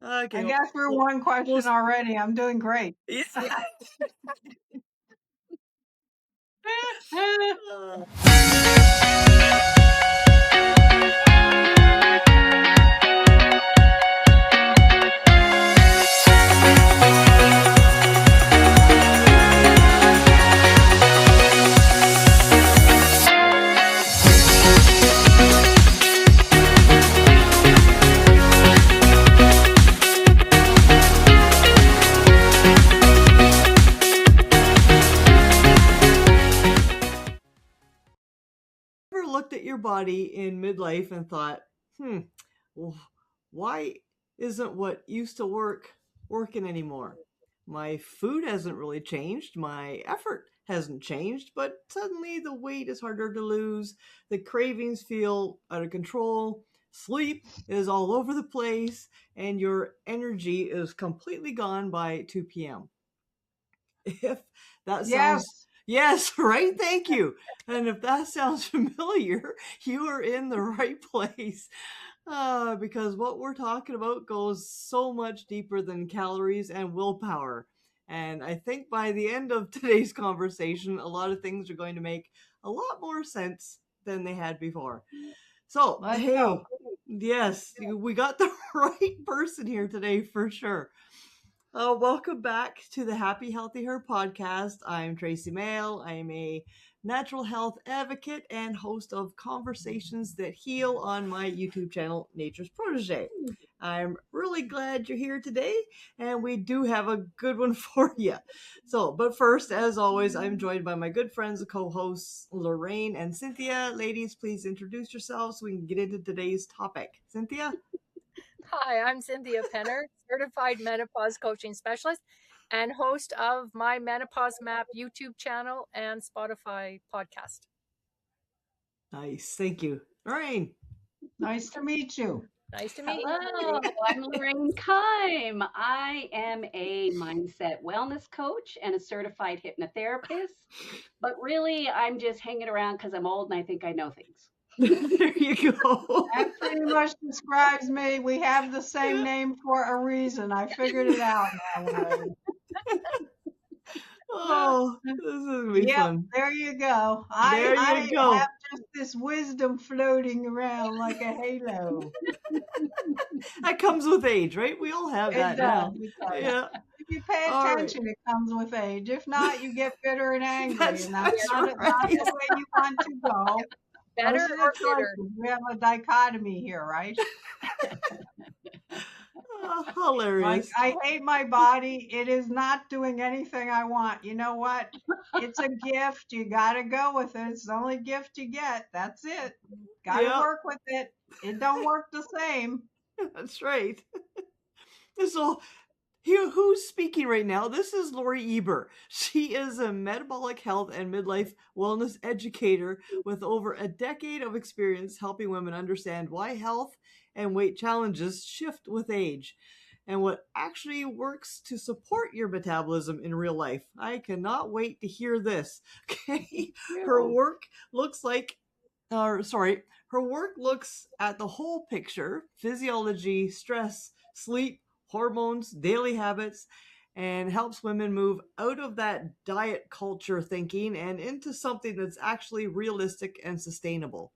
Okay. I got through one question already. I'm doing great. Ever looked at your body in midlife and thought, well, why isn't what used to work working anymore? My food hasn't really changed, my effort hasn't changed, but suddenly the weight is harder to lose, the cravings feel out of control, sleep is all over the place, and your energy is completely gone by 2 p.m. If that sounds, Yes. yes, right, thank you. And if that sounds familiar, you are in the right place. Because what we're talking about goes so much deeper than calories and willpower. And I think by the end of today's conversation, a lot of things are going to make a lot more sense than they had before. So, Let's hey, go. yes, we got the right person here today for sure. Welcome back to the Happy Healthy Her podcast. I'm Tracy Mail. I am a natural health advocate and host of Conversations That Heal on my YouTube channel, Nature's Protege. I'm really glad you're here today, and we do have a good one for you. But first, as always, I'm joined by my good friends and co-hosts, Lorraine and Cynthia. Ladies, please introduce yourselves so we can get into today's topic. Cynthia? Hi, I'm Cynthia Penner, certified menopause coaching specialist and host of my Menopause Map YouTube channel and Spotify podcast. Nice, thank you. Lorraine? Nice to meet you. Nice to meet you. Hello, I'm Lorraine Kime. I am a mindset wellness coach and a certified hypnotherapist, but really I'm just hanging around because I'm old and I think I know things. There you go. That pretty much describes me. We have the same name for a reason. I figured it out now, Lorraine. Oh, this is gonna be Yep, fun. there you go. There I you go. have just this wisdom floating around like a halo. That comes with age, right? We all have It that does. now. It does. Yeah. If you pay All right. attention, it comes with age. If not, you get bitter and angry, That's and that's not the right. way you want to go. Better Those are or the bitter? choices. We have a dichotomy here, right? Like, Hilarious. I hate my body. It is not doing anything I want. You know what? It's a gift. You got to go with it. It's the only gift you get. That's it. Got to Yep. work with it. It don't work the same. That's right. So, here, who's speaking right now? This is Lorie Eber. She is a metabolic health and midlife wellness educator with over a decade of experience helping women understand why health and weight challenges shift with age and what actually works to support your metabolism in real life. I cannot wait to hear this. Okay. Her work looks like her work looks at the whole picture: physiology, stress, sleep, hormones, daily habits, and helps women move out of that diet culture thinking and into something that's actually realistic and sustainable.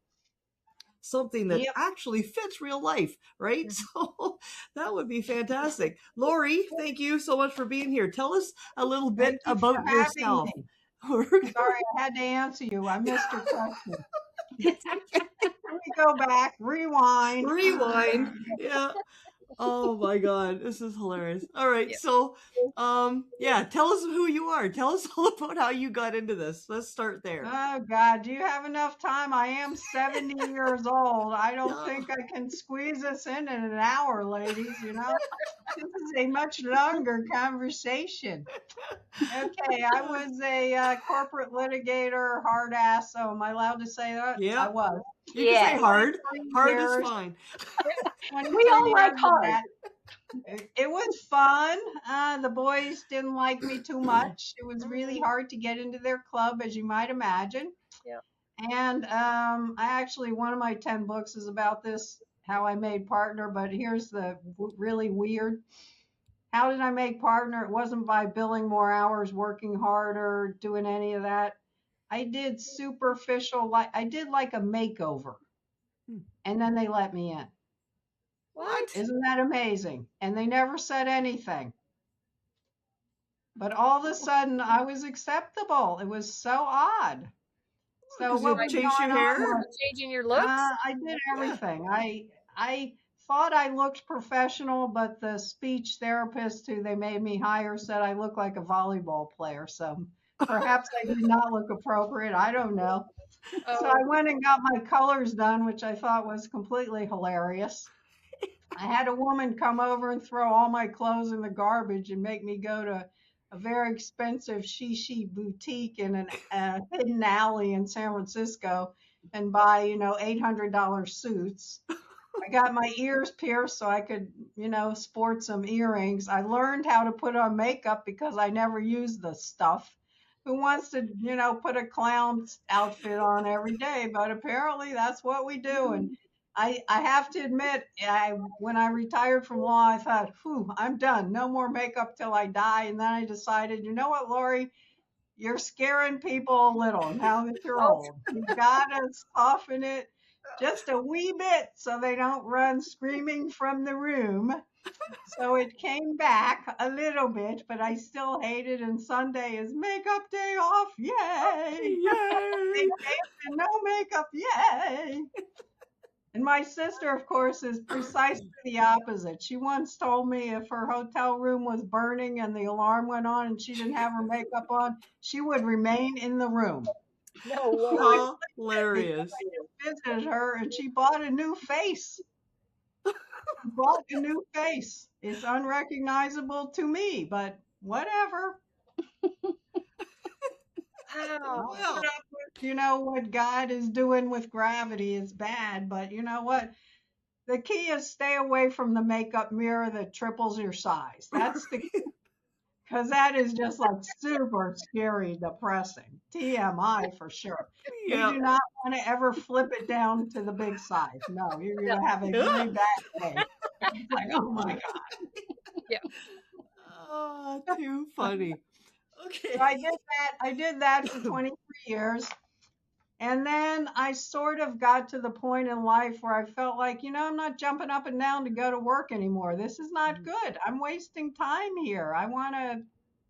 Something that Yep. actually fits real life, right? Mhm. So that would be fantastic. Lorie, thank you so much for being here. Tell us a little bit Thank you for about having yourself. me. Sorry, I had to answer you. I missed your question. Let me go back, rewind. Rewind. Yeah. Oh my god, this is hilarious. All right, Yeah. so yeah, tell us who you are. Tell us all about how you got into this. Let's start there. Oh God, do you have enough time? I am 70 years old. I don't Yeah. think I can squeeze this in an hour, ladies, you know? This is a much longer conversation. Okay, I was a corporate litigator, hard ass. So am I allowed to say that? Yeah. I was. You can say Yes, hard. 23 Hard is years. fine. 23 we all like years of hard. that. It was fun. The boys didn't like me too much. It was really hard to get into their club, as you might imagine. Yeah. And I actually, one of my 10 books is about this. how I made partner, but here's the really weird. How did I make partner? It wasn't by billing more hours, working harder, doing any of that. I did superficial, like I did like a makeover, and then they let me in. What? Isn't that amazing? And they never said anything. But all of a sudden, I was acceptable. It was so odd. So Because what you was changed your going on hair? was Changing your looks? I did everything. I thought I looked professional, but the speech therapist who they made me hire said I look like a volleyball player. So perhaps I did not look appropriate. I don't know. So Oh, I went and got my colors done, which I thought was completely hilarious. I had a woman come over and throw all my clothes in the garbage and make me go to a very expensive shishi boutique in a hidden alley in San Francisco and buy, $800 suits. I got my ears pierced so I could, sport some earrings. I learned how to put on makeup because I never used the stuff. Who wants to, put a clown's outfit on every day? But apparently that's what we do. And I have to admit, when I retired from law, I thought, whew, I'm done. No more makeup till I die. And then I decided, you know what, Lorie? You're scaring people a little now that you're oh, old. You gotta soften it just a wee bit so they don't run screaming from the room. So it came back a little bit, but I still hate it. And Sunday is makeup day off. Yay! Yay! Vacation, no makeup. Yay! And my sister, of course, is precisely the opposite. She once told me if her hotel room was burning and the alarm went on and she didn't have her makeup on, she would remain in the room. no way. So I because Hilarious. I just visited her and she bought a new face. Bought a new face. It's unrecognizable to me, but whatever. Wow. I'll Well, put up with, what God is doing with gravity is bad, but you know what? The key is stay away from the makeup mirror that triples your size. That's the because that is just like super scary, depressing. TMI for sure. You yeah. do not want to ever flip it down to the big size. No, you're Yeah. going to have a very bad day. It's like, oh my God. Yeah. Oh, too funny. So Okay. I did that for 23 years. And then I sort of got to the point in life where I felt like, I'm not jumping up and down to go to work anymore. This is not good. I'm wasting time here. I want to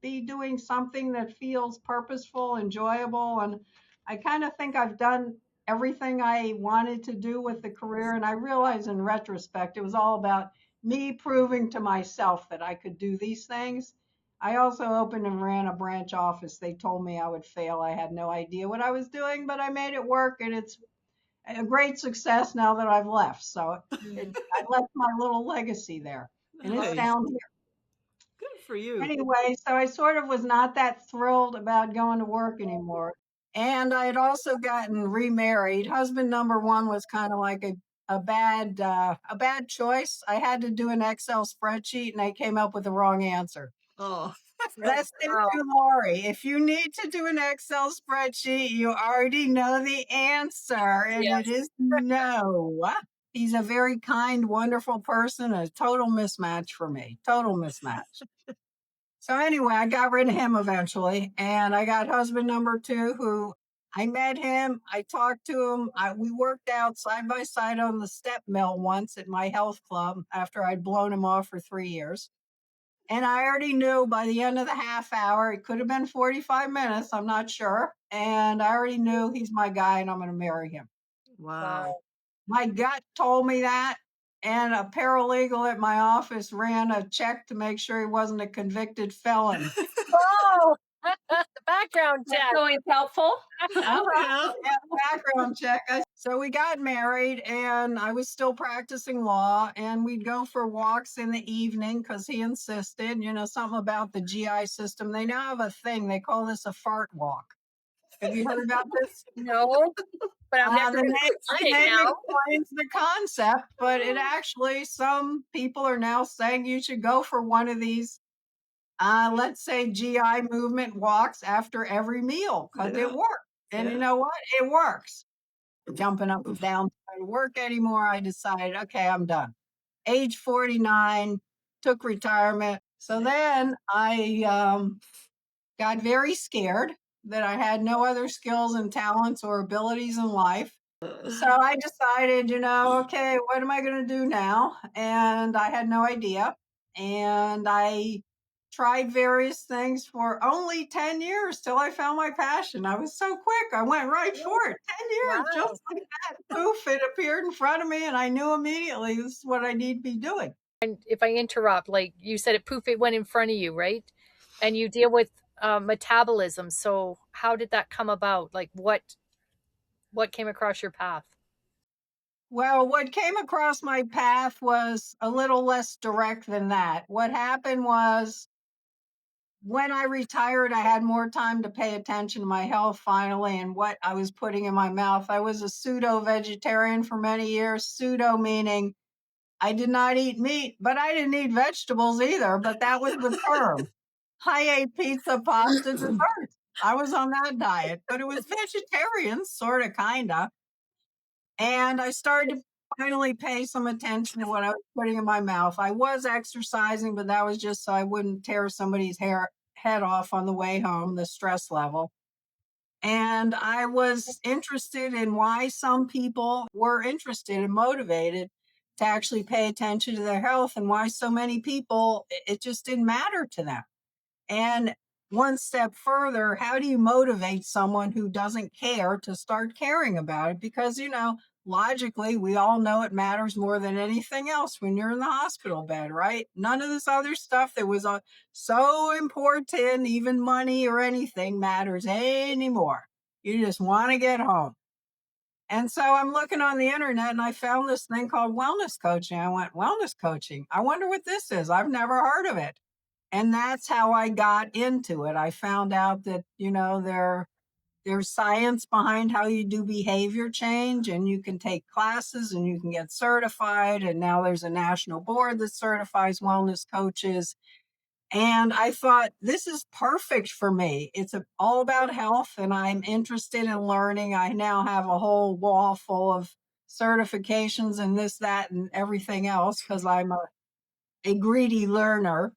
be doing something that feels purposeful, enjoyable. And I kind of think I've done everything I wanted to do with the career. And I realize in retrospect, it was all about me proving to myself that I could do these things. I also opened and ran a branch office. They told me I would fail. I had no idea what I was doing, but I made it work, and it's a great success now that I've left. So I left my little legacy there, and it's Nice. down here. Good for you. Anyway, so I sort of was not that thrilled about going to work anymore. And I had also gotten remarried. Husband number one was kind of like a bad choice. I had to do an Excel spreadsheet, and I came up with the wrong answer. Oh, Listen Wow. to Lorie. If you need to do an Excel spreadsheet, you already know the answer, and Yes. it is no. He's a very kind, wonderful person, a total mismatch for me. Total mismatch. So anyway, I got rid of him eventually, and I got husband number two, who I met him. I talked to him. We worked out side by side on the step mill once at my health club after I'd blown him off for 3 years. And I already knew by the end of the half hour, it could have been 45 minutes, I'm not sure. And I already knew he's my guy and I'm going to marry him. wow. My gut told me that. And a paralegal at my office ran a check to make sure he wasn't a convicted felon. Oh, the background That's check. always helpful. Yeah. Background check. So we got married and I was still practicing law and we'd go for walks in the evening because he insisted, something about the GI system. They now have a thing. They call this a fart walk. Have you heard about this? No, but I'm never The going name, to the it name now. explains the concept, but it actually, some people are now saying you should go for one of these, let's say GI movement walks after every meal because Yeah. it works. And Yeah. you know what? It works. jumping up and down to work anymore. I decided, okay, I'm done. Age 49, took retirement. So then I got very scared that I had no other skills and talents or abilities in life. So I decided, okay, what am I going to do now? And I had no idea. And I tried various things for only 10 years till I found my passion. I was so quick. I went right for it. 10 years, Wow. just like that. Poof, it appeared in front of me, and I knew immediately this is what I need to be doing. And if I interrupt, like you said, it poof, it went in front of you, right? And you deal with metabolism. So how did that come about? Like what came across your path? Well, what came across my path was a little less direct than that. What happened was when I retired, I had more time to pay attention to my health finally and what I was putting in my mouth. I was a pseudo vegetarian for many years, pseudo meaning I did not eat meat, but I didn't eat vegetables either. But that was the term. I ate pizza, pasta, dessert. I was on that diet, but it was vegetarian, sort of, kind of. And I started to finally pay some attention to what I was putting in my mouth. I was exercising, but that was just so I wouldn't tear somebody's head off on the way home, the stress level. And I was interested in why some people were interested and motivated to actually pay attention to their health and why so many people, it just didn't matter to them. And one step further, how do you motivate someone who doesn't care to start caring about it? Because, logically, we all know it matters more than anything else when you're in the hospital bed, right? None of this other stuff that was so important, even money or anything, matters anymore. You just want to get home. And so I'm looking on the internet and I found this thing called wellness coaching. I went, wellness coaching? I wonder what this is. I've never heard of it. And that's how I got into it. I found out that, there's science behind how you do behavior change, and you can take classes and you can get certified. And now there's a national board that certifies wellness coaches. And I thought, this is perfect for me. It's all about health, and I'm interested in learning. I now have a whole wall full of certifications and this, that, and everything else because I'm a greedy learner.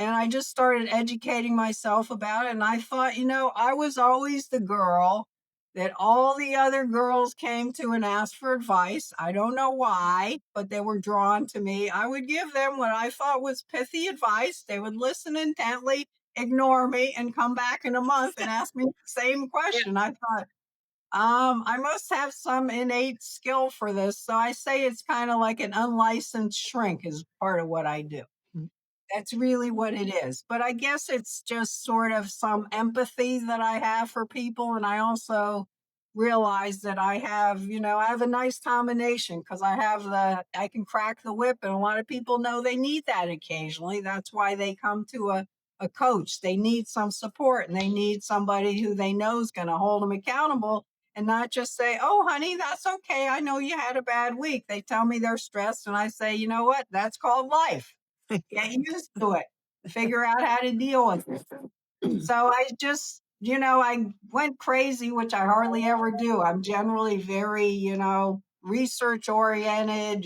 And I just started educating myself about it. And I thought, I was always the girl that all the other girls came to and asked for advice. I don't know why, but they were drawn to me. I would give them what I thought was pithy advice. They would listen intently, ignore me, and come back in a month and ask me the same question. I thought, I must have some innate skill for this. So I say it's kind of like an unlicensed shrink is part of what I do. That's really what it is. But I guess it's just sort of some empathy that I have for people. And I also realize that I have a nice combination because I can crack the whip. And a lot of people know they need that occasionally. That's why they come to a coach. They need some support and they need somebody who they know is going to hold them accountable and not just say, oh, honey, that's okay. I know you had a bad week. They tell me they're stressed. And I say, you know what? That's called life. Get used to it. Figure out how to deal with it. So I just, I went crazy, which I hardly ever do. I'm generally very, research oriented,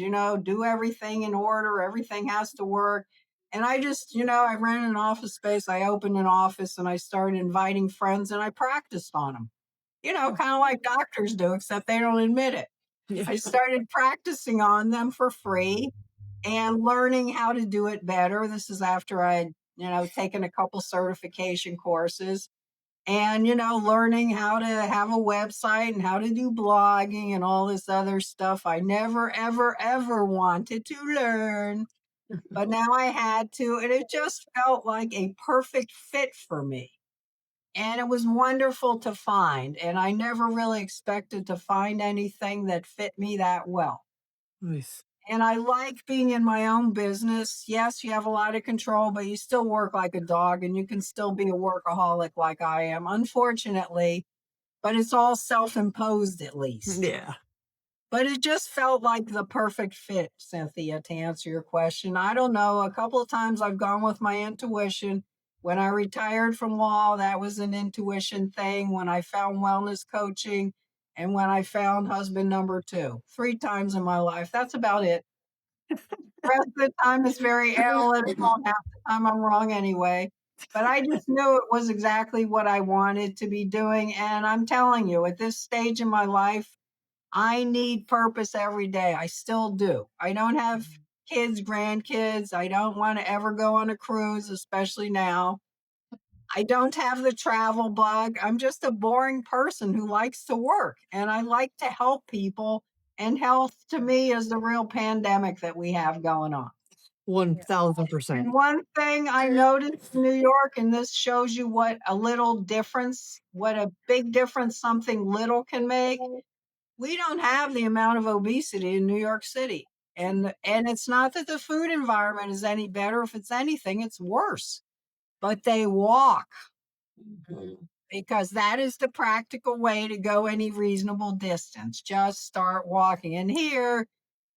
do everything in order. Everything has to work. And I just, I ran an office space. I opened an office and I started inviting friends and I practiced on them, kind of like doctors do, except they don't admit it. I started practicing on them for free and learning how to do it better. This is after I had, taken a couple certification courses and, learning how to have a website and how to do blogging and all this other stuff I never, ever, ever wanted to learn. But now I had to, and it just felt like a perfect fit for me. And it was wonderful to find. And I never really expected to find anything that fit me that well. Nice. And I like being in my own business. Yes, you have a lot of control, but you still work like a dog and you can still be a workaholic like I am, unfortunately, but it's all self-imposed at least. Yeah. But it just felt like the perfect fit, Cynthia, to answer your question. I don't know. A couple of times I've gone with my intuition. When I retired from law, that was an intuition thing. When I found wellness coaching, and when I found husband number 2. 3 times in my life. That's about it. The rest of the time is very analytical, and half the time I'm wrong anyway. But I just knew it was exactly what I wanted to be doing. And I'm telling you, at this stage in my life, I need purpose every day. I still do. I don't have kids, grandkids. I don't want to ever go on a cruise, especially now. I don't have the travel bug. I'm just a boring person who likes to work and I like to help people. And health to me is the real pandemic that we have going on. 1000%. And one thing I noticed in New York, and this shows you what a little difference, what a big difference something little can make. We don't have the amount of obesity in New York City. And it's not that the food environment is any better. If it's anything, it's worse. But they walk because that is the practical way to go any reasonable distance. Just start walking. And here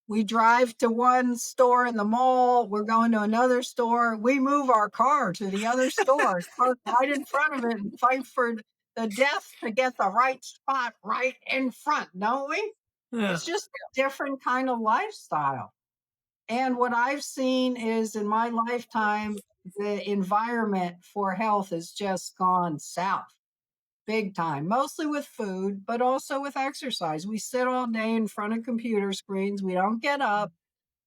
we drive to one store in the mall, we're going to another store, we move our car to the other store, park right in front of it and fight for the death to get the right spot right in front, don't we? Yeah. It's just a different kind of lifestyle. And what I've seen is in my lifetime, the environment for health has just gone south big time, mostly with food, but also with exercise. We sit all day in front of computer screens. We don't get up.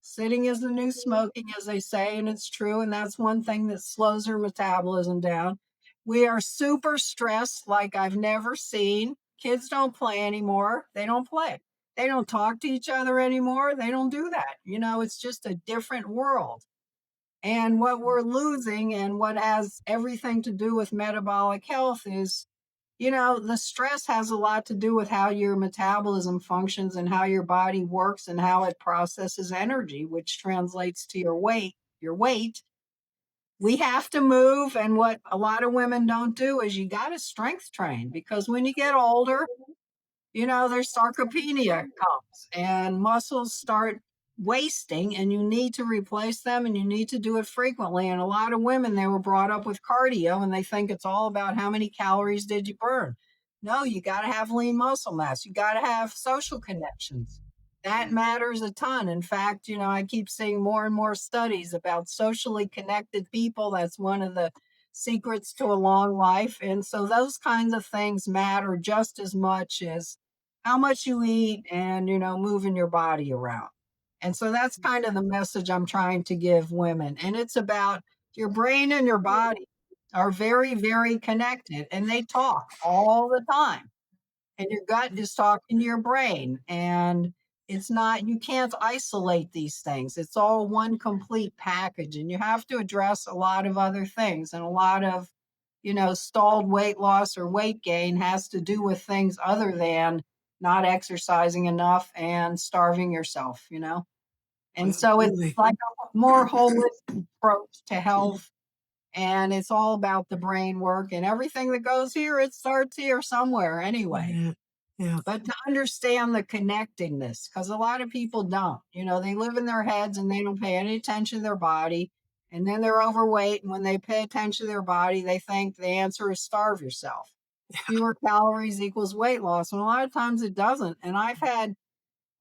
Sitting is the new smoking, as they say, and it's true. And that's one thing that slows our metabolism down. We are super stressed like I've never seen. Kids don't play anymore. They don't play. They don't talk to each other anymore. They don't do that. You know, it's just a different world. And what we're losing and what has everything to do with metabolic health is, you know, the stress has a lot to do with how your metabolism functions and how your body works and how it processes energy, which translates to your weight. We have to move. And what a lot of women don't do is you got to strength train because when you get older, you know, there's sarcopenia comes and muscles start wasting and you need to replace them and you need to do it frequently. And a lot of women, they were brought up with cardio and they think it's all about how many calories did you burn. No, you got to have lean muscle mass. You got to have social connections. That matters a ton. In fact, you know, I keep seeing more and more studies about socially connected people. That's one of the secrets to a long life. And so those kinds of things matter just as much as how much you eat and, you know, moving your body around. And so that's kind of the message I'm trying to give women. And it's about your brain and your body are very, very connected and they talk all the time. And your gut is talking to your brain. And it's not, you can't isolate these things. It's all one complete package. And you have to address a lot of other things. And a lot of, you know, stalled weight loss or weight gain has to do with things other than not exercising enough and starving yourself, you know? And so it's Absolutely. like a more holistic approach to health. And it's all about the brain work and everything that goes here, it starts here somewhere anyway. Yeah. Yeah. But to understand the connectingness, because a lot of people don't, you know, they live in their heads and they don't pay any attention to their body. And then they're overweight. And when they pay attention to their body, they think the answer is starve yourself. Fewer calories equals weight loss. And a lot of times it doesn't. And I've had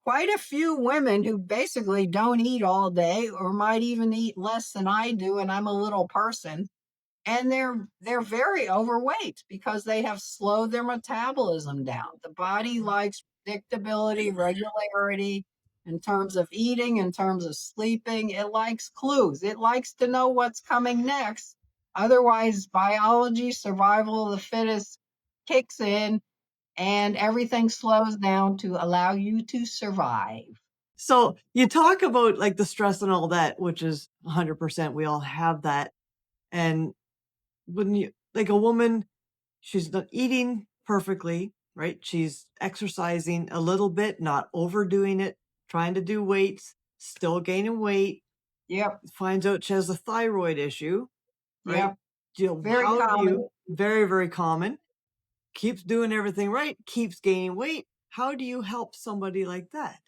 quite a few women who basically don't eat all day or might even eat less than I do. And I'm a little person. And they're very overweight because they have slowed their metabolism down. The body likes predictability, regularity in terms of eating, in terms of sleeping. It likes clues. It likes to know what's coming next. Otherwise, biology, survival of the fittest kicks in and everything slows down to allow you to survive. So you talk about like the stress and all that, which is 100%. We all have that. And when you, like a woman, she's not eating perfectly, right? She's exercising a little bit, not overdoing it, trying to do weights, still gaining weight, Yep. finds out she has a thyroid issue, right? Yep. You know, Very how do common. you, very, very common, keeps doing everything right, keeps gaining weight. How do you help somebody like that?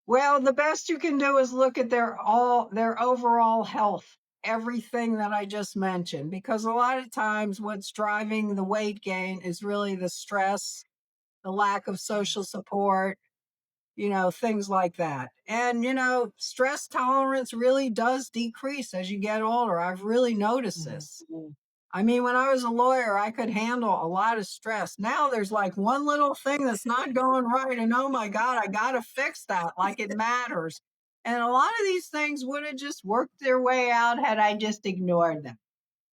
Well, the best you can do is look at their overall health, everything that I just mentioned, because a lot of times what's driving the weight gain is really the stress the lack of social support, things like that. And, stress tolerance really does decrease as you get older. I've really noticed this. I mean, when I was a lawyer, I could handle a lot of stress. Now there's like one little thing that's not going right. And oh my God, I got to fix that. Like it matters. And a lot of these things would have just worked their way out had I just ignored them.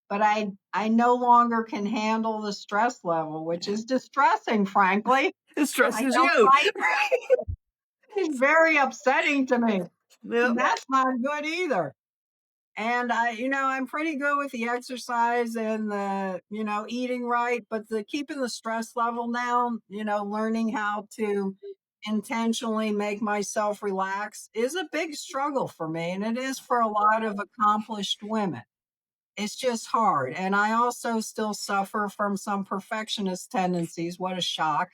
But I no longer can handle the stress level, which is distressing, frankly. It stresses don't you. like It's very upsetting to me. Yep. And that's not good either. And I'm pretty good with the exercise and the, eating right, but the keeping the stress level down, learning how to intentionally make myself relax is a big struggle for me. And it is for a lot of accomplished women. It's just hard. And I also still suffer from some perfectionist tendencies. What a shock.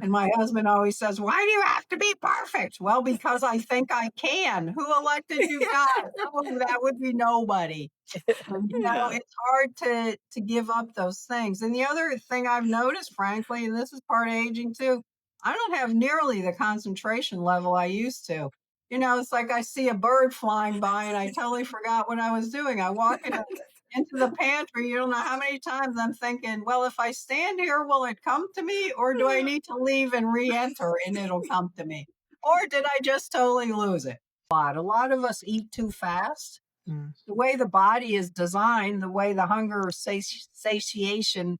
And my husband always says, why do you have to be perfect? Well, because I think I can. Who elected you God? Oh, that would be nobody. It's hard to give up those things. And the other thing I've noticed, frankly, and this is part of aging too, I don't have nearly the concentration level I used to. It's like I see a bird flying by and I totally forgot what I was doing. I walk into the pantry, you don't know how many times I'm thinking, well, if I stand here, will it come to me? Or do I need to leave and re-enter and it'll come to me? Or did I just totally lose it? A lot of us eat too fast. The way the body is designed, the way the hunger satiation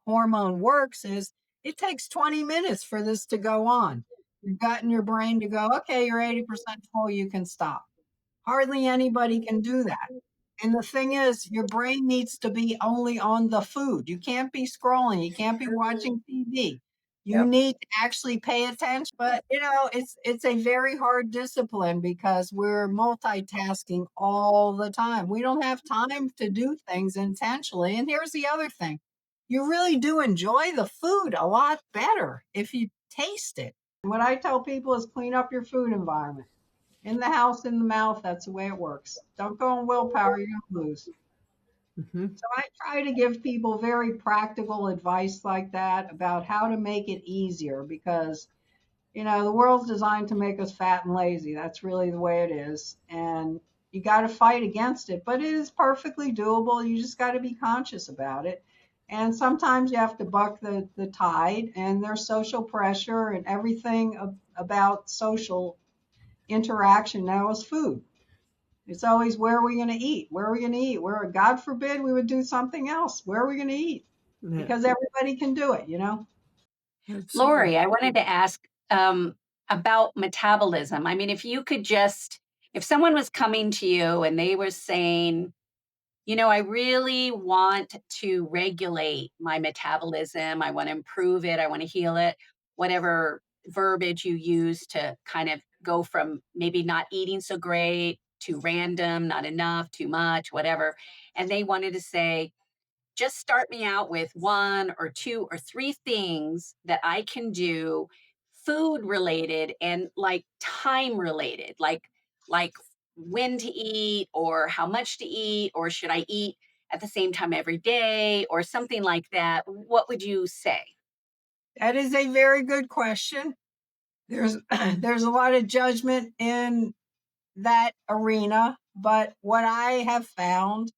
hormone works is it takes 20 minutes for this to go on. Your gut and your brain to go, okay, you're 80% full, you can stop. Hardly anybody can do that. And the thing is, your brain needs to be only on the food. You can't be scrolling. You can't be watching TV. You need to actually pay attention. But it's a very hard discipline because we're multitasking all the time. We don't have time to do things intentionally. And here's the other thing. You really do enjoy the food a lot better if you taste it. What I tell people is clean up your food environment. In the house, in the mouth, that's the way it works. Don't go on willpower, you're going to lose. So I try to give people very practical advice like that about how to make it easier because, the world's designed to make us fat and lazy. That's really the way it is. And you got to fight against it, but it is perfectly doable. You just got to be conscious about it. And sometimes you have to buck the tide, and there's social pressure and everything about social interaction now is food. It's always, where are we going to eat? Where are we going to eat? Where, God forbid, we would do something else. Where are we going to eat? Because everybody can do it, Lorie, I wanted to ask about metabolism. I mean, if someone was coming to you and they were saying, I really want to regulate my metabolism. I want to improve it. I want to heal it, whatever verbiage you use to kind of go from maybe not eating so great to random, not enough, too much, whatever. And they wanted to say, just start me out with 1 or 2 or 3 things that I can do food related and like time related, like when to eat or how much to eat, or should I eat at the same time every day or something like that. What would you say? That is a very good question. There's a lot of judgment in that arena, but what I have found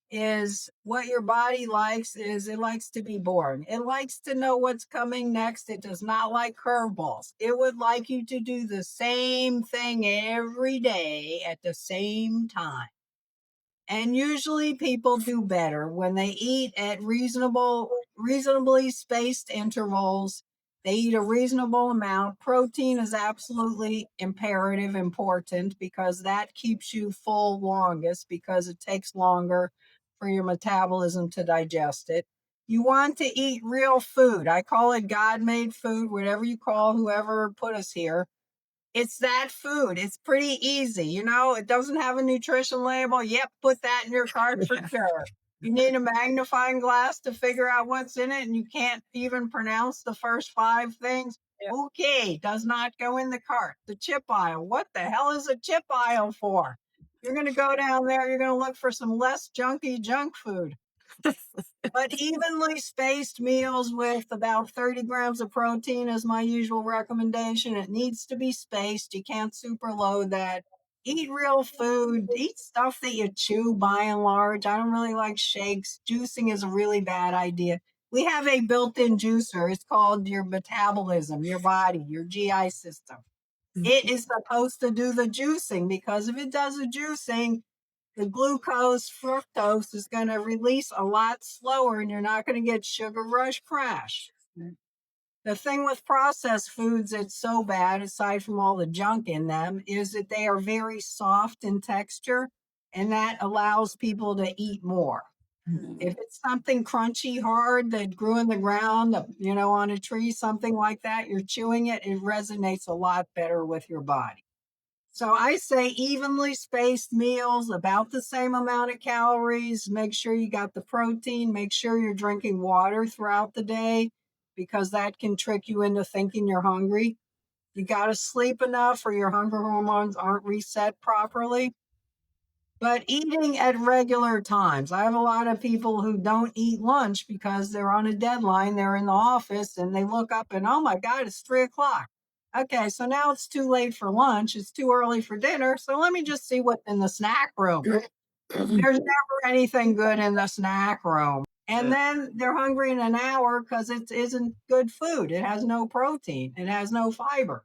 is what your body likes is it likes to be bored. It likes to know what's coming next. It does not like curveballs. It would like you to do the same thing every day at the same time. And usually people do better when they eat at reasonably spaced intervals. They eat a reasonable amount. Protein is absolutely imperative, important, because that keeps you full longest because it takes longer for your metabolism to digest it. You want to eat real food. I call it God-made food, whatever you call whoever put us here. It's that food. It's pretty easy. It doesn't have a nutrition label. Yep, put that in your cart for sure. You need a magnifying glass to figure out what's in it, and you can't even pronounce the first 5 things. Okay, does not go in the cart. The chip aisle. What the hell is a chip aisle for? You're going to go down there. You're going to look for some less junky junk food. But evenly spaced meals with about 30 grams of protein is my usual recommendation. It needs to be spaced. You can't superload that. Eat real food. Eat stuff that you chew by and large. I don't really like shakes. Juicing is a really bad idea. We have a built-in juicer. It's called your metabolism, your body, your GI system. It is supposed to do the juicing, because if it does the juicing, the glucose, fructose is going to release a lot slower and you're not going to get sugar rush crash. The thing with processed foods that's so bad, aside from all the junk in them, is that they are very soft in texture, and that allows people to eat more. If it's something crunchy, hard that grew in the ground, on a tree, something like that, you're chewing it, it resonates a lot better with your body. So I say evenly spaced meals, about the same amount of calories. Make sure you got the protein. Make sure you're drinking water throughout the day, because that can trick you into thinking you're hungry. You got to sleep enough or your hunger hormones aren't reset properly. But eating at regular times. I have a lot of people who don't eat lunch because they're on a deadline. They're in the office and they look up and, oh my God, it's 3:00. Okay, so now it's too late for lunch. It's too early for dinner. So let me just see what's in the snack room. There's never anything good in the snack room. And then they're hungry in an hour because it isn't good food. It has no protein. It has no fiber.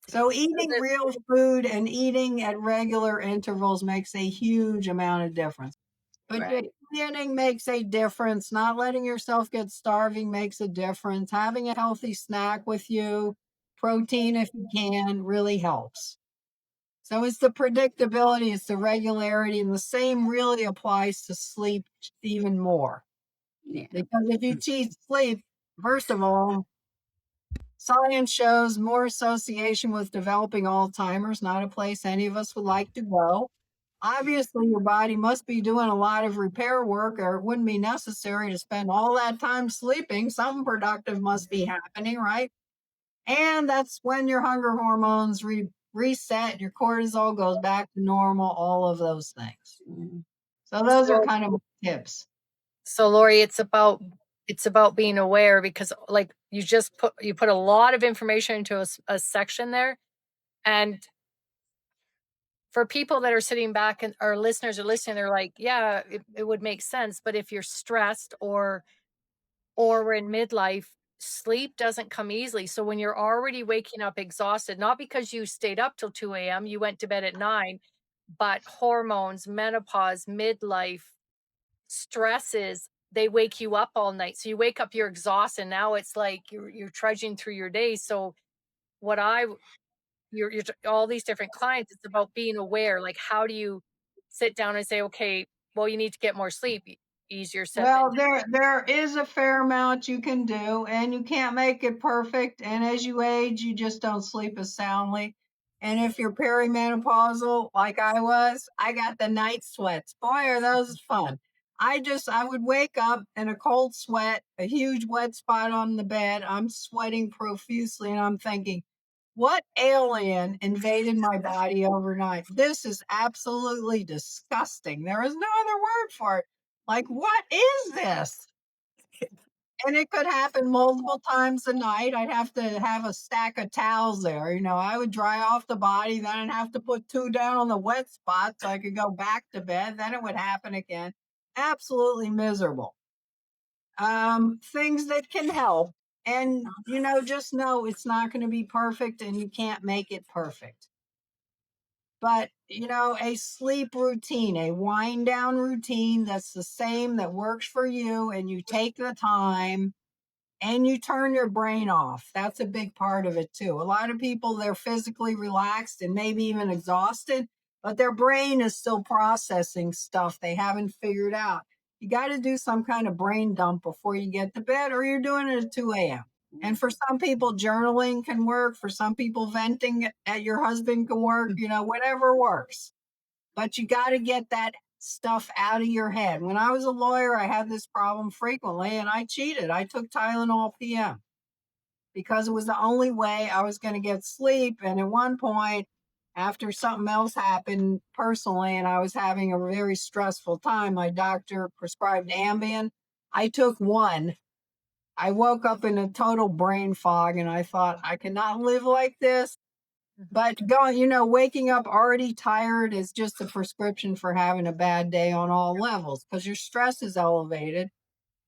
So eating real food and eating at regular intervals makes a huge amount of difference. But Right. planning makes a difference. Not letting yourself get starving makes a difference. Having a healthy snack with you, protein if you can, really helps. So it's the predictability, it's the regularity, and the same really applies to sleep even more. Yeah. Because if you cheat sleep, first of all, science shows more association with developing Alzheimer's, not a place any of us would like to go. Obviously, your body must be doing a lot of repair work, or it wouldn't be necessary to spend all that time sleeping. Something productive must be happening, right? And that's when your hunger hormones reset, your cortisol goes back to normal, all of those things. So those are kind of tips. So Lorie, it's about being aware, because like you put a lot of information into a section there. And for people that are sitting back and our listeners are listening, they're like, yeah, it would make sense. But if you're stressed or we're in midlife, sleep doesn't come easily. So when you're already waking up exhausted, not because you stayed up till 2 a.m., you went to bed at 9, but hormones, menopause, midlife, stresses, they wake you up all night. So you wake up, you're exhausted. Now it's like you're trudging through your day. So what I you're all these different clients, it's about being aware. Like, how do you sit down and say, okay, well, you need to get more sleep? Easier said than Well, there is a fair amount you can do, and you can't make it perfect. And as you age, you just don't sleep as soundly. And if you're perimenopausal, like I was, I got the night sweats. Boy, are those fun. I would wake up in a cold sweat, a huge wet spot on the bed. I'm sweating profusely, and I'm thinking, what alien invaded my body overnight? This is absolutely disgusting. There is no other word for it. Like, what is this? And it could happen multiple times a night. I'd have to have a stack of towels there. I would dry off the body, then I'd have to put 2 down on the wet spot so I could go back to bed. Then it would happen again. Absolutely miserable. Things that can help. And, just know it's not going to be perfect and you can't make it perfect. But, a sleep routine, a wind down routine that's the same that works for you, and you take the time and you turn your brain off. That's a big part of it too. A lot of people, they're physically relaxed and maybe even exhausted, but their brain is still processing stuff they haven't figured out. You got to do some kind of brain dump before you get to bed, or you're doing it at 2 a.m. And for some people, journaling can work. For some people, venting at your husband can work, whatever works. But you got to get that stuff out of your head. When I was a lawyer, I had this problem frequently and I cheated. I took Tylenol PM because it was the only way I was going to get sleep. And at one point, after something else happened personally and I was having a very stressful time. My doctor prescribed Ambien. I took one. I woke up in a total brain fog and I thought, I cannot live like this. But waking up already tired is just a prescription for having a bad day on all levels because your stress is elevated.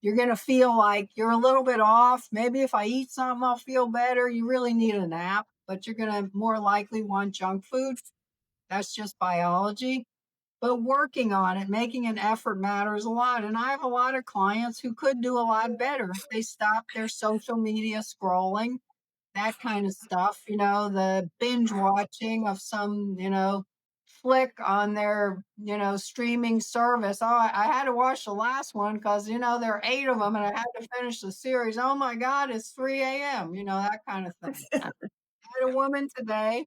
You're going to feel like you're a little bit off. Maybe if I eat something, I'll feel better. You really need a nap, but you're going to more likely want junk food. That's just biology. But working on it, making an effort matters a lot. And I have a lot of clients who could do a lot better if they stop their social media scrolling, that kind of stuff, the binge watching of some, flick on their, streaming service. Oh, I had to watch the last one because, there are 8 of them and I had to finish the series. Oh my God, it's 3 a.m., that kind of thing. I had a woman today.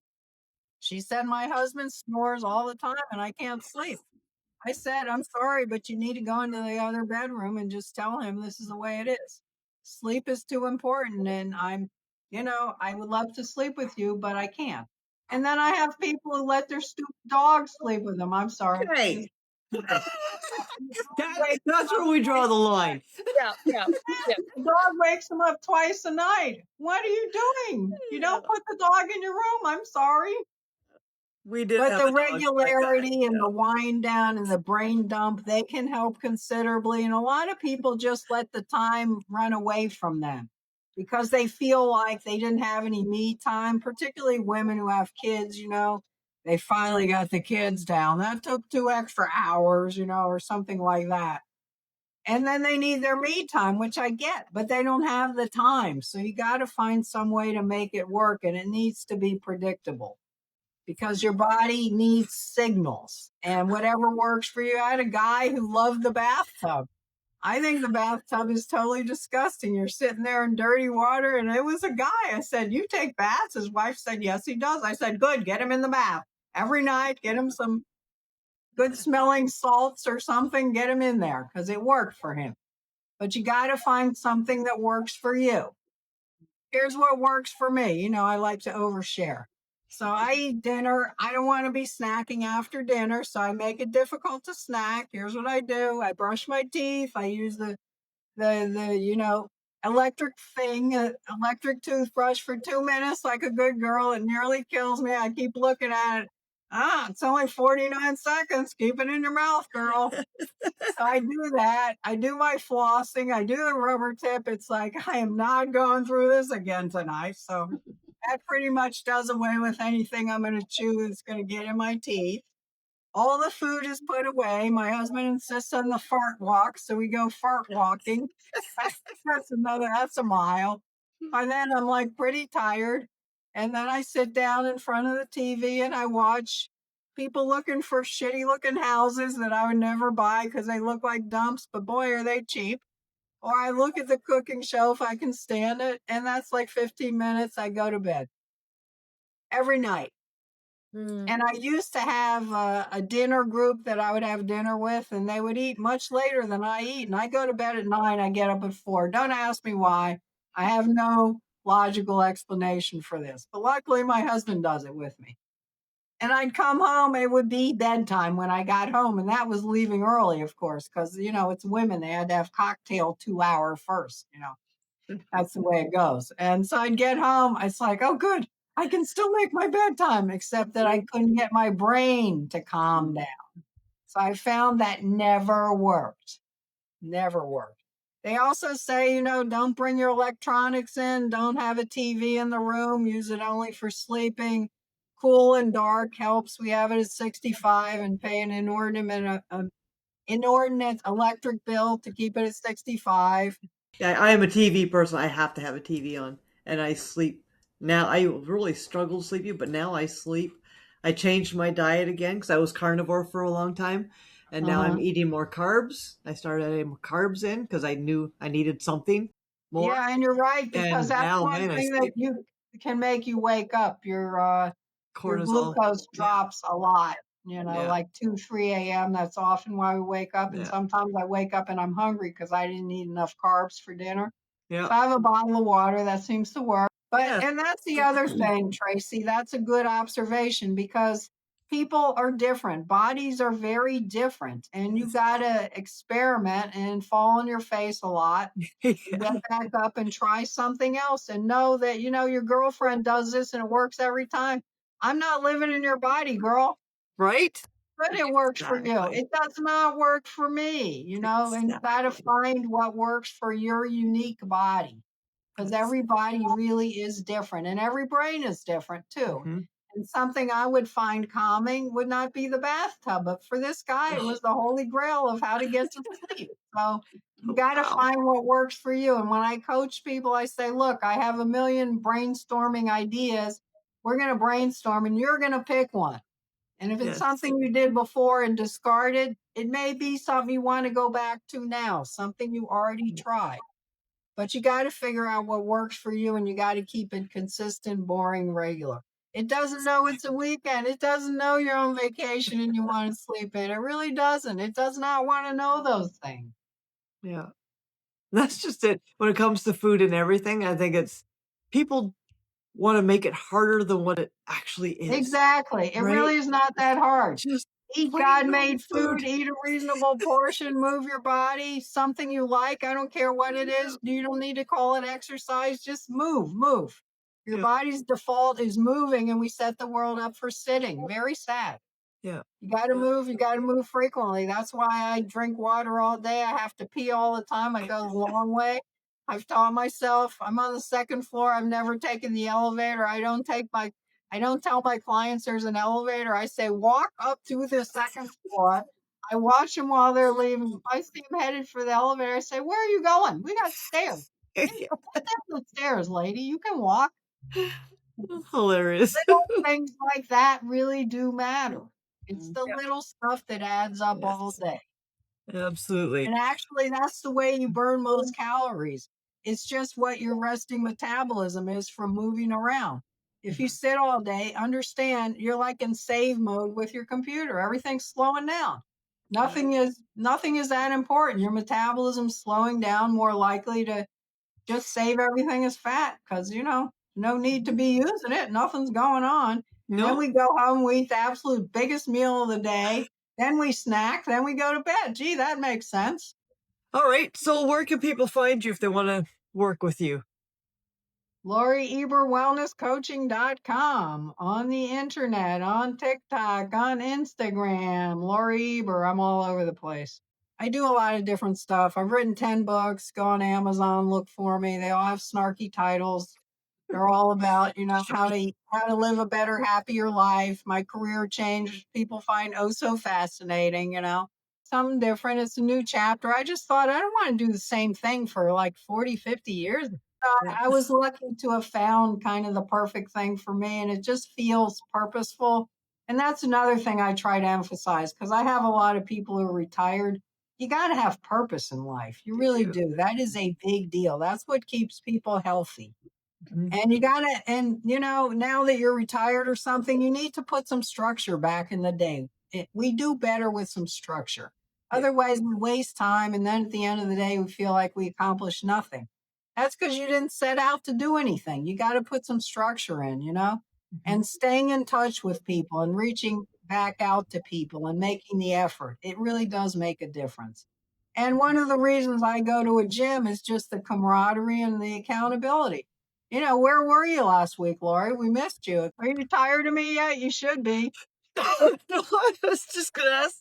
She said, my husband snores all the time and I can't sleep. I said, I'm sorry, but you need to go into the other bedroom and just tell him this is the way it is. Sleep is too important. And I would love to sleep with you, but I can't. And then I have people who let their stupid dog sleep with them. I'm sorry. Hey. That's where we draw the line. Yeah. The dog wakes them up twice a night. What are you doing? You don't put the dog in your room. I'm sorry. We did, but the regularity and the wind down and the brain dump, they can help considerably. And a lot of people just let the time run away from them because they feel like they didn't have any me time, particularly women who have kids, they finally got the kids down. That took 2 extra hours, or something like that. And then they need their me time, which I get, but they don't have the time. So you got to find some way to make it work, and it needs to be predictable because your body needs signals and whatever works for you. I had a guy who loved the bathtub. I think the bathtub is totally disgusting. You're sitting there in dirty water, and it was a guy. I said, you take baths? His wife said, yes, he does. I said, good, get him in the bath every night, get him some good smelling salts or something, get him in there because it worked for him. But you got to find something that works for you. Here's what works for me. I like to overshare. So I eat dinner. I don't want to be snacking after dinner, so I make it difficult to snack. Here's what I do. I brush my teeth. I use the electric electric toothbrush for 2 minutes like a good girl. It nearly kills me. I keep looking at it. It's only 49 seconds. Keep it in your mouth, girl. So I do that. I do my flossing. I do the rubber tip. It's like, I am not going through this again tonight. So that pretty much does away with anything I'm going to chew that's going to get in my teeth. All the food is put away. My husband insists on the fart walk, so we go fart walking. That's a mile. By then I'm like pretty tired. And then I sit down in front of the TV and I watch people looking for shitty looking houses that I would never buy because they look like dumps, but boy, are they cheap. Or I look at the cooking show if I can stand it, and that's like 15 minutes. I go to bed every night. And I used to have a dinner group that I would have dinner with, and they would eat much later than I eat. And I go to bed at 9, I get up at 4. Don't ask me why. I have no logical explanation for this. But luckily, my husband does it with me. And I'd come home, it would be bedtime when I got home. And that was leaving early, of course, because, it's women. They had to have cocktail 2 hour first, That's the way it goes. And so I'd get home. It's like, oh, good. I can still make my bedtime, except that I couldn't get my brain to calm down. So I found that never worked. Never worked. They also say, don't bring your electronics in. Don't have a TV in the room. Use it only for sleeping. Cool and dark helps. We have it at 65 and pay an inordinate electric bill to keep it at 65. Yeah, I am a TV person. I have to have a TV on, and I sleep. Now, I really struggled sleeping, but now I sleep. I changed my diet again because I was carnivore for a long time, and now I'm eating more carbs. I started adding more carbs in because I knew I needed something more. Yeah, and you're right, because that's one thing that you can make you wake up. Your glucose drops a lot, like 2, 3 a.m. That's often why we wake up. And sometimes I wake up and I'm hungry because I didn't eat enough carbs for dinner. So I have a bottle of water that seems to work. But Yes. and that's the other thing, Tracy. That's a good observation because people are different. Bodies are very different, and you Yes. got to experiment and fall on your face a lot. Yeah. Get back up and try something else and know that your girlfriend does this and it works every time. I'm not living in your body, girl. Right? But it works for you. Exactly. It does not work for me, and you got to Exactly. find what works for your unique body because Yes. every body really is different and every brain is different too. Mhm. And something I would find calming would not be the bathtub, but for this guy, it was the holy grail of how to get to sleep. So you Oh, got to wow. find what works for you. And when I coach people, I say, look, I have a million brainstorming ideas. We're going to brainstorm and you're going to pick one. And if it's Yes. something you did before and discarded, it may be something you want to go back to now, something you already tried. But you got to figure out what works for you and you got to keep it consistent, boring, regular. It doesn't know it's a weekend. It doesn't know you're on vacation and you want to sleep in. It really doesn't. It does not want to know those things. Yeah. That's just it. When it comes to food and everything, I think it's people wanna make it harder than what it actually is, Exactly. It right? really is not It's that hard. just Eat plain God normal made food, food. eat a reasonable portion, move your body, something you like. I don't care what it Yeah. is. You don't need to call it exercise. Just move, move. Your Yeah. body's default is moving, and we set the world up for sitting. Very sad. Yeah. You got to Yeah. move. You got to move frequently. That's why I drink water all day. I have to pee all the time. I go the long way. I've taught myself. I'm on the second floor. I've never taken the elevator. I don't tell my clients there's an elevator. I say walk up to the second floor. I watch them while they're leaving. If I see them headed for the elevator, I say, "Where are you going? We got stairs. Yeah, Yeah. go down the stairs, lady. You can walk." Hilarious. Little things like that really do matter. It's the Yeah. little stuff that adds up all Yes. day. Absolutely. And actually, that's the way you burn most calories. It's just what your resting metabolism is from moving around. If you Mhm. sit all day, understand you're like in save mode with your computer. Everything's slowing down. Yeah. Nothing is that important. Your metabolism's slowing down, more likely to just save everything as fat because no need to Mhm. be using it, nothing's going on. Then No? we go home, we eat the absolute biggest meal of the day, then we snack, then we go to bed. Gee, that makes sense. Alright, so where can people find you if they wanna work with you? Lorie Eber wellnesscoaching.com, on the internet, on TikTok, on Instagram. Lorie Eber, I'm all over the place. I do a lot of different stuff. I've written 10 books. Go on Amazon, look for me. They all have snarky titles. They're all about, how to live a better, happier life. My career change, people find oh so fascinating, Something different. It's a new chapter. I just thought I don't want to do the same thing for like 40, 50 years. Yeah. I was lucky to have found kind of the perfect thing for me, and it just feels purposeful. And that's another thing I try to emphasize because I have a lot of people who are retired. You got to have purpose in life. You You really do. do. That is a big deal. That's what keeps people healthy. Mhm. And now that you're retired or something, you need to put some structure back in the day. We do better with some structure. Yeah. Otherwise, we waste time. And then at the end of the day, we feel like we accomplished nothing. That's because you didn't set out to do anything. You got to put some structure in, Mhm. and staying in touch with people and reaching back out to people and making the effort. It really does make a difference. And one of the reasons I go to a gym is just the camaraderie and the accountability. Where were you last week, Lorie? We missed you. Are you tired of me yet? You should be. No, I was just gonna ask,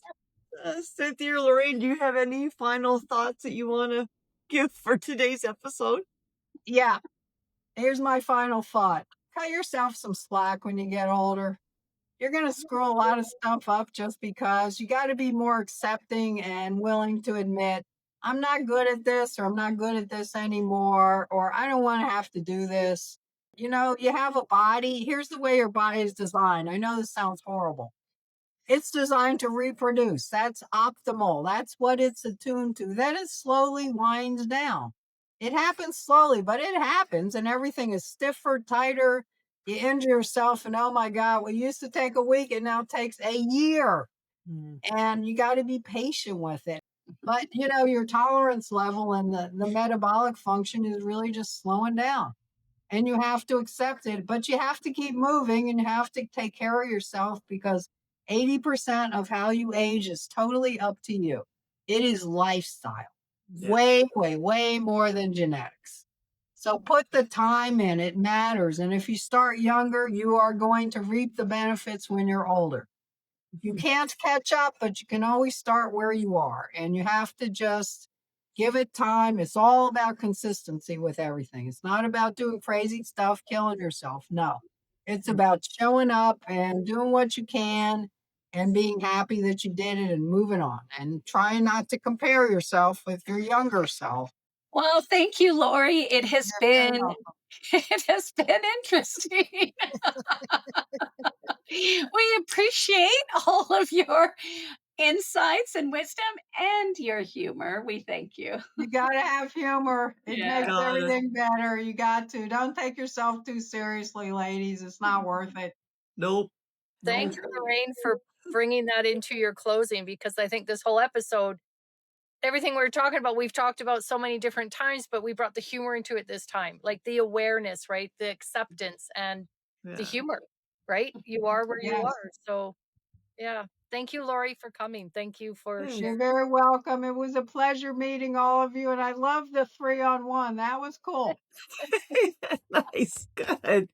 Cynthia or Lorraine, do you have any final thoughts that you wanna give for today's episode? Yeah. Here's my final thought. Cut yourself some slack when you get older. You're going to screw a lot of stuff up just because you got to be more accepting and willing to admit, I'm not good at this, or I'm not good at this anymore, or I don't want to have to do this. You have a body. Here's the way your body is designed. I know this sounds horrible. It's designed to reproduce. That's optimal. That's what it's attuned to. Then it slowly winds down. It happens slowly, but it happens, and everything is stiffer, tighter. You injure yourself, and oh my God, what used to take a week, it now takes a year. Mm. And you got to be patient with it. But your tolerance level and the metabolic function is really just slowing down. and you have to accept it, but you have to keep moving and you have to take care of yourself because 80% of how you age is totally up to you. It is lifestyle. Yeah. Way, way, way more than genetics. So put the time in, it matters. And if you start younger, you are going to reap the benefits when you're older. You can't catch up, but you can always start where you are. And you have to just give it time. It's all about consistency with everything. It's not about doing crazy stuff, killing yourself. No, it's about showing up and doing what you can and being happy that you did it and moving on and trying not to compare yourself with your younger self. Well, thank you, Lorie. It has You're very been welcome. it has been interesting. We appreciate all of your insights and wisdom and your humor. We thank you. You got to have humor. It Yeah. makes Got it. everything better. You got to. Don't take yourself too seriously, ladies. It's not worth it. Nope. Thank Nope. you, Lorraine, for bringing that into your closing, because I think this whole episode, everything we were talking about, we've talked about so many different times, but we brought the humor into it this time, like the awareness, right? The acceptance and the Yeah. humor, right? You are where you Yes. are. So, yeah. Thank you, Lorie, for coming. Thank you for Thanks. You're sharing. very welcome. It was a pleasure meeting all of you, and I love the 3-on-1. That was cool. Nice. Good.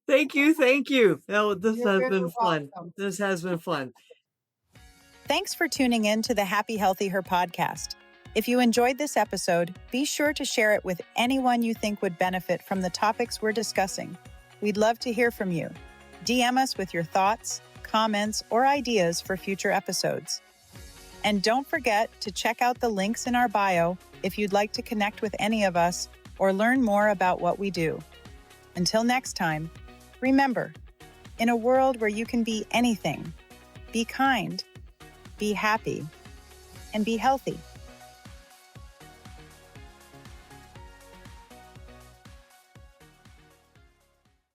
Thank you. Thank you. This You're has very been fun. welcome. This has been fun. Thanks for tuning in to the Happy Healthy Her podcast. If you enjoyed this episode, be sure to share it with anyone you think would benefit from the topics we're discussing. We'd love to hear from you. DM us with your thoughts, comments, or ideas for future episodes. And don't forget to check out the links in our bio if you'd like to connect with any of us or learn more about what we do. Until next time, remember, in a world where you can be anything, be kind, be happy, and be healthy.